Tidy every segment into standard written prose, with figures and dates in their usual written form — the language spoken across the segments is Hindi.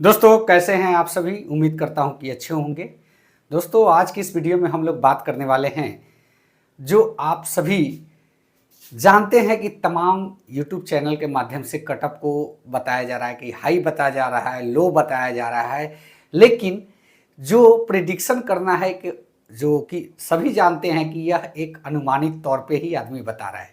दोस्तों कैसे हैं आप सभी। उम्मीद करता हूं कि अच्छे होंगे। दोस्तों आज की इस वीडियो में हम लोग बात करने वाले हैं जो आप सभी जानते हैं कि तमाम YouTube चैनल के माध्यम से कटअप को बताया जा रहा है कि हाई बताया जा रहा है, लो बताया जा रहा है, लेकिन जो प्रिडिक्शन करना है कि जो कि सभी जानते हैं कि यह एक अनुमानित तौर पे ही आदमी बता रहा है,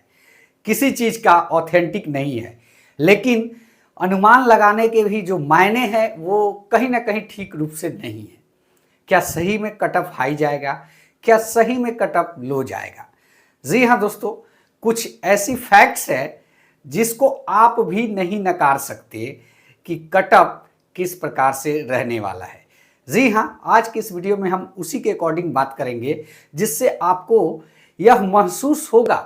किसी चीज़ का ऑथेंटिक नहीं है। लेकिन अनुमान लगाने के भी जो मायने हैं वो कहीं ना कहीं ठीक रूप से नहीं है। क्या सही में कटअप हाई जाएगा, क्या सही में कटअप लो जाएगा? जी हाँ दोस्तों, कुछ ऐसी फैक्ट्स है जिसको आप भी नहीं नकार सकते कि कटअप किस प्रकार से रहने वाला है। जी हाँ, आज की इस वीडियो में हम उसी के अकॉर्डिंग बात करेंगे जिससे आपको यह महसूस होगा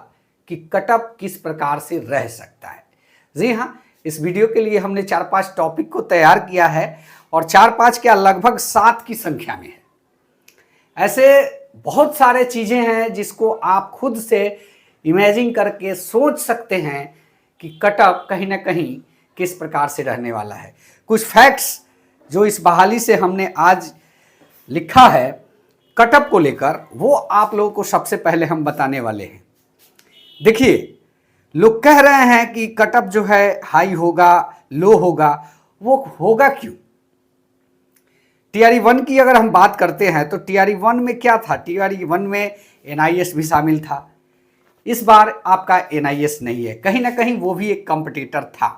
कि कटअप किस प्रकार से रह सकता है। जी हाँ, इस वीडियो के लिए हमने 4-5 टॉपिक को तैयार किया है और 4-5 क्या लगभग 7 की संख्या में है। ऐसे बहुत सारे चीज़ें हैं जिसको आप खुद से इमेजिन करके सोच सकते हैं कि कटअप कहीं ना कहीं किस प्रकार से रहने वाला है। कुछ फैक्ट्स जो इस बहाली से हमने आज लिखा है कटअप को लेकर, वो आप लोगों को सबसे पहले हम बताने वाले हैं। देखिए, लोग कह रहे हैं कि कटअप जो है हाई होगा, लो होगा। वो होगा क्यों? टीआरई 1 की अगर हम बात करते हैं तो टीआरई 1 में क्या था? टीआरई 1 में एनआईएस भी शामिल था। इस बार आपका एनआईएस नहीं है, कहीं ना कहीं वो भी एक कंपटीटर था।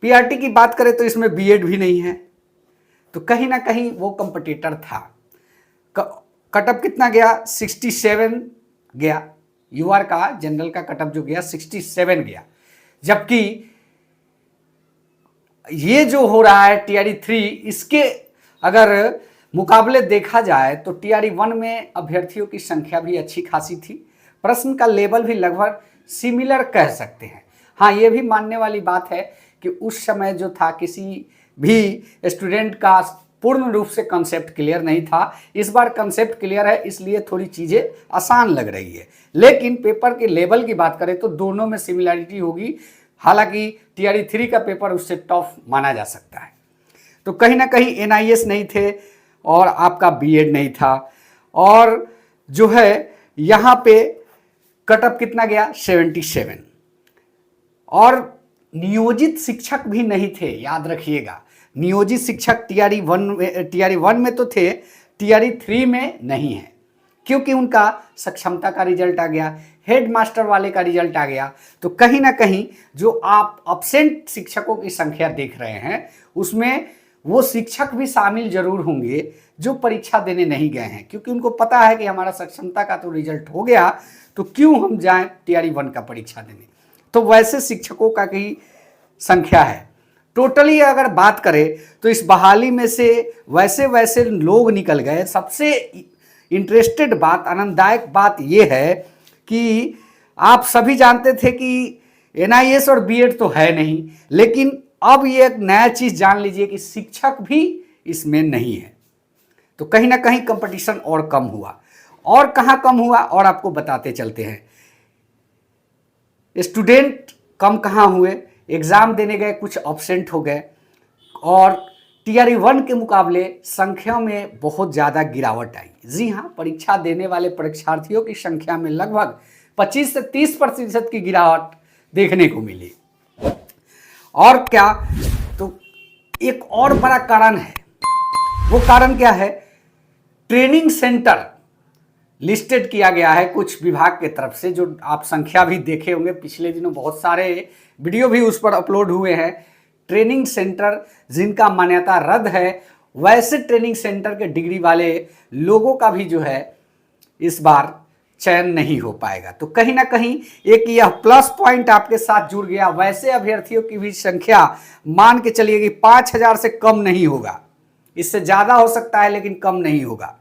पीआरटी की बात करें तो इसमें बीएड भी नहीं है, तो कहीं ना कहीं वो कंपटीटर था। कटअप कितना गया? 67 गया। यूआर का जनरल का कटअप जो गया 67 गया। जबकि ये जो हो रहा है टीआरई 3, इसके अगर मुकाबले देखा जाए तो टीआरई 1 में अभ्यर्थियों की संख्या भी अच्छी खासी थी, प्रश्न का लेवल भी लगभग सिमिलर कह सकते हैं। हाँ, ये भी मानने वाली बात है कि उस समय जो था किसी भी स्टूडेंट का पूर्ण रूप से कंसेप्ट क्लियर नहीं था। इस बार कंसेप्ट क्लियर है, इसलिए थोड़ी चीज़ें आसान लग रही है। लेकिन पेपर के लेवल की बात करें तो दोनों में सिमिलरिटी होगी। हालांकि टीआरई 3 का पेपर उससे टफ माना जा सकता है। तो कहीं ना कहीं एनआईएस नहीं थे और आपका बीएड नहीं था, और जो है यहाँ पे कटअप कितना गया? 77। और नियोजित शिक्षक भी नहीं थे, याद रखिएगा। नियोजित शिक्षक टीआरई 1 में तो थे, टीआरई 3 में नहीं है, क्योंकि उनका सक्षमता का रिजल्ट आ गया, हेड मास्टर वाले का रिजल्ट आ गया। तो कहीं ना कहीं जो आप अब्सेंट शिक्षकों की संख्या देख रहे हैं उसमें वो शिक्षक भी शामिल जरूर होंगे जो परीक्षा देने नहीं गए हैं, क्योंकि उनको पता है कि हमारा सक्षमता का तो रिजल्ट हो गया, तो क्यों हम जाएं टीआरई 1 का परीक्षा देने। तो वैसे शिक्षकों का की संख्या है। टोटली अगर बात करें तो इस बहाली में से वैसे वैसे लोग निकल गए। सबसे इंटरेस्टेड बात, आनंददायक बात यह है कि आप सभी जानते थे कि एनआईएस और बीएड तो है नहीं, लेकिन अब ये एक नया चीज जान लीजिए कि शिक्षक भी इसमें नहीं है। तो कहीं ना कहीं कंपटीशन और कम हुआ। और कहाँ कम हुआ और आपको बताते चलते हैं। स्टूडेंट कम कहाँ हुए? एग्जाम देने गए, कुछ अब्सेंट हो गए, और टीआरई 1 के मुकाबले संख्या में बहुत ज़्यादा गिरावट आई। जी हाँ, परीक्षा देने वाले परीक्षार्थियों की संख्या में लगभग 25 से 30% की गिरावट देखने को मिली। और क्या, तो एक और बड़ा कारण है। वो कारण क्या है? ट्रेनिंग सेंटर लिस्टेड किया गया है कुछ विभाग के तरफ से, जो आप संख्या भी देखे होंगे, पिछले दिनों बहुत सारे वीडियो भी उस पर अपलोड हुए हैं। ट्रेनिंग सेंटर जिनका मान्यता रद्द है, वैसे ट्रेनिंग सेंटर के डिग्री वाले लोगों का भी जो है इस बार चयन नहीं हो पाएगा। तो कहीं ना कहीं एक यह प्लस पॉइंट आपके साथ जुड़ गया। वैसे अभ्यर्थियों की भी संख्या मान के चलिए कि 5000 से कम नहीं होगा, इससे ज़्यादा हो सकता है लेकिन कम नहीं होगा।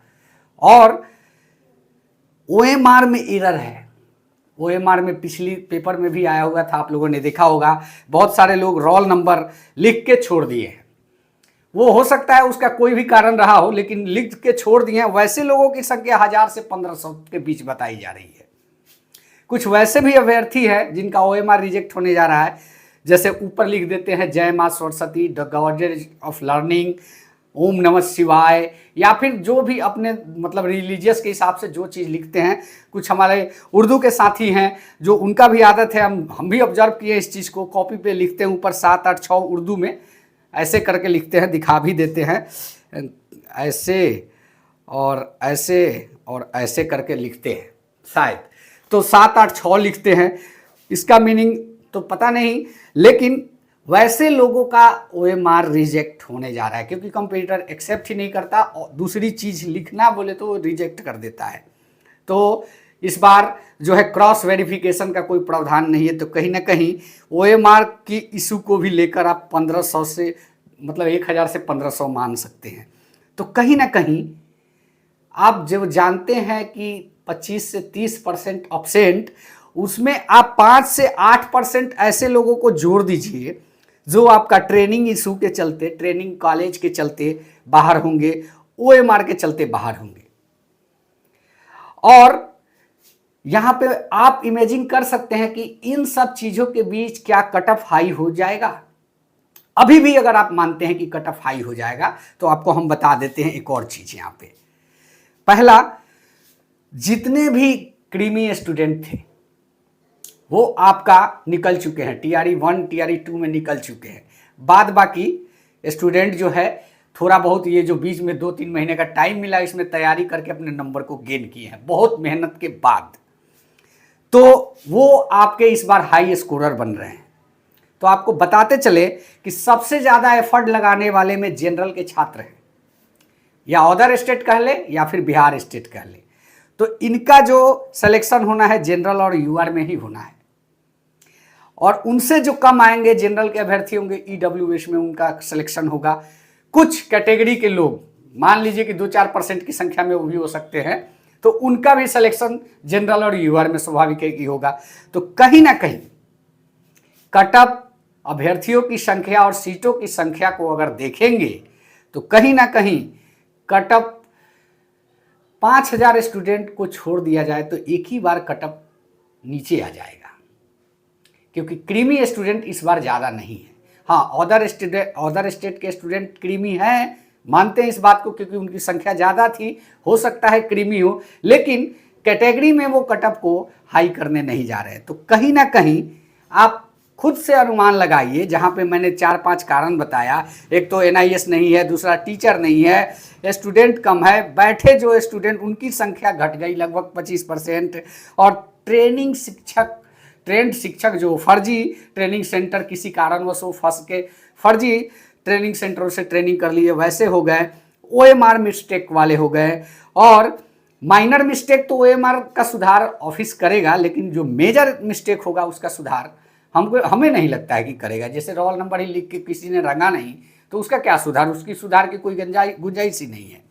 और ओएमआर में एरर है। ओएमआर में पिछली पेपर में भी आया हुआ था, आप लोगों ने देखा होगा, बहुत सारे लोग रोल नंबर लिख के छोड़ दिए हैं। वो हो सकता है उसका कोई भी कारण रहा हो, लेकिन लिख के छोड़ दिए हैं। वैसे लोगों की संख्या 1000 से 1500 के बीच बताई जा रही है। कुछ वैसे भी अभ्यर्थी है जिनका ओएमआर रिजेक्ट होने जा रहा है, जैसे ऊपर लिख देते हैं जय माँ Saraswati, the goddess of learning, ओम नमः शिवाय, या फिर जो भी अपने मतलब रिलीजियस के हिसाब से जो चीज़ लिखते हैं। कुछ हमारे उर्दू के साथी हैं जो उनका भी आदत है, हम भी ऑब्जर्व किए इस चीज़ को, कॉपी पे लिखते हैं ऊपर 7 8 6 उर्दू में ऐसे करके लिखते हैं, दिखा भी देते हैं, ऐसे और ऐसे और ऐसे करके लिखते हैं शायद, तो 7 8 6 लिखते हैं। इसका मीनिंग तो पता नहीं, लेकिन वैसे लोगों का OMR रिजेक्ट होने जा रहा है क्योंकि कंप्यूटर एक्सेप्ट ही नहीं करता और दूसरी चीज़ लिखना बोले तो रिजेक्ट कर देता है। तो इस बार जो है क्रॉस वेरिफिकेशन का कोई प्रावधान नहीं है, तो कहीं ना कहीं OMR की इशू को भी लेकर आप 1500 से मतलब 1000 से 1500 मान सकते हैं। तो कहीं ना कहीं आप जब जानते हैं कि 25 से 30% अब्सेंट, उसमें आप 5 से 8% ऐसे लोगों को जोड़ दीजिए जो आपका ट्रेनिंग इशू के चलते, ट्रेनिंग कॉलेज के चलते बाहर होंगे, OMR के चलते बाहर होंगे। और यहां पे आप इमेजिन कर सकते हैं कि इन सब चीजों के बीच क्या कट ऑफ हाई हो जाएगा। अभी भी अगर आप मानते हैं कि कट ऑफ हाई हो जाएगा तो आपको हम बता देते हैं एक और चीज यहां पे। पहला, जितने भी क्रीमी स्टूडेंट थे वो आपका निकल चुके हैं, TRE 1 TRE 2 में निकल चुके हैं। बाद बाकी स्टूडेंट जो है थोड़ा बहुत ये जो बीच में 2-3 महीने का टाइम मिला इसमें तैयारी करके अपने नंबर को गेन किए हैं बहुत मेहनत के बाद, तो वो आपके इस बार हाई स्कोरर बन रहे हैं। तो आपको बताते चले कि सबसे ज़्यादा एफर्ट लगाने वाले में जनरल के छात्र हैं, या अदर स्टेट कह ले या फिर बिहार स्टेट कह ले, तो इनका जो सिलेक्शन होना है जनरल और UR में ही होना है। और उनसे जो कम आएंगे जनरल के अभ्यर्थी होंगे EWS में उनका सिलेक्शन होगा। कुछ कैटेगरी के लोग मान लीजिए कि 2-4% की संख्या में वो भी हो सकते हैं, तो उनका भी सिलेक्शन जनरल और UR में स्वाभाविक ही होगा। तो कहीं ना कहीं कट ऑफ अभ्यर्थियों की संख्या और सीटों की संख्या को अगर देखेंगे तो कहीं ना कहीं कट ऑफ 5000 स्टूडेंट को छोड़ दिया जाए तो एक ही बार कट ऑफ नीचे आ जाएगा, क्योंकि क्रीमी स्टूडेंट इस बार ज़्यादा नहीं है। हाँ, अदर स्टेट के स्टूडेंट क्रीमी हैं, मानते हैं इस बात को क्योंकि उनकी संख्या ज़्यादा थी, हो सकता है क्रीमी हो, लेकिन कैटेगरी में वो कट ऑफ को हाई करने नहीं जा रहे हैं। तो कहीं ना कहीं आप खुद से अनुमान लगाइए, जहाँ पे मैंने 4-5 कारण बताया, एक तो NIS नहीं है, दूसरा टीचर नहीं है, स्टूडेंट कम है, बैठे जो स्टूडेंट उनकी संख्या घट गई लगभग 25%, और ट्रेंड शिक्षक जो फर्जी ट्रेनिंग सेंटर किसी कारणवश वो फंस के फर्जी ट्रेनिंग सेंटरों से ट्रेनिंग कर लिए वैसे हो गए, OMR मिस्टेक वाले हो गए। और माइनर मिस्टेक तो OMR का सुधार ऑफिस करेगा, लेकिन जो मेजर मिस्टेक होगा उसका सुधार हमें नहीं लगता है कि करेगा। जैसे रोल नंबर ही लिख के किसी ने रंगा नहीं तो उसका क्या सुधार, उसकी सुधार की कोई गुंजाइश ही नहीं है।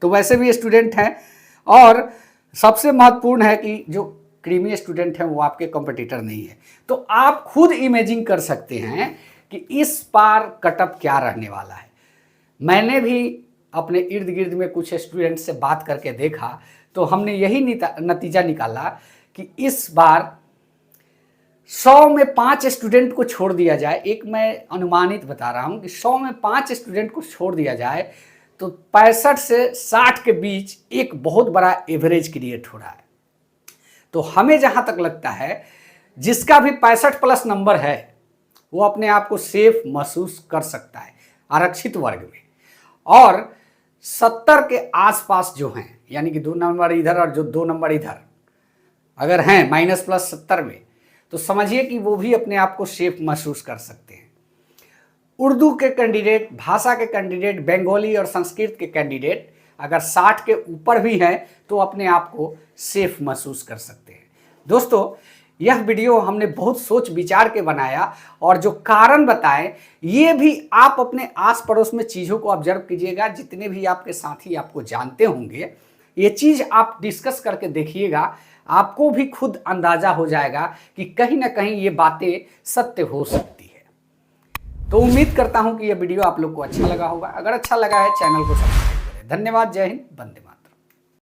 तो वैसे भी स्टूडेंट हैं, और सबसे महत्वपूर्ण है कि जो क्रीमी स्टूडेंट हैं वो आपके कॉम्पिटिटर नहीं है। तो आप खुद इमेजिन कर सकते हैं कि इस बार कट ऑफ क्या रहने वाला है। मैंने भी अपने इर्द गिर्द में कुछ स्टूडेंट से बात करके देखा तो हमने यही नतीजा निकाला कि इस बार 100 में 5 स्टूडेंट को छोड़ दिया जाए, एक मैं अनुमानित बता रहा हूं कि 100 में 5 स्टूडेंट को छोड़ दिया जाए तो 65 से 60 के बीच एक बहुत बड़ा एवरेज क्रिएट हो रहा है। तो हमें जहां तक लगता है जिसका भी 65+ नंबर है वो अपने आप को सेफ महसूस कर सकता है आरक्षित वर्ग में, और 70 के आसपास जो हैं, यानी कि 2 नंबर इधर और जो 2 नंबर इधर अगर हैं -+70 में, तो समझिए कि वो भी अपने आप को सेफ महसूस कर सकते हैं। उर्दू के कैंडिडेट, भाषा के कैंडिडेट, बंगाली और संस्कृत के कैंडिडेट अगर 60 के ऊपर भी हैं तो अपने आप को सेफ महसूस कर सकते हैं। दोस्तों, यह वीडियो हमने बहुत सोच विचार के बनाया, और जो कारण बताए ये भी आप अपने आस पड़ोस में चीज़ों को ऑब्जर्व कीजिएगा। जितने भी आपके साथी आपको जानते होंगे, ये चीज़ आप डिस्कस करके देखिएगा, आपको भी खुद अंदाजा हो जाएगा कि कहीं ना कहीं ये बातें सत्य हो सकती है। तो उम्मीद करता हूं कि यह वीडियो आप लोग को अच्छा लगा होगा। अगर अच्छा लगा है चैनल को सब्सक्राइब करें। धन्यवाद। जय हिंद। वंदे मातरम।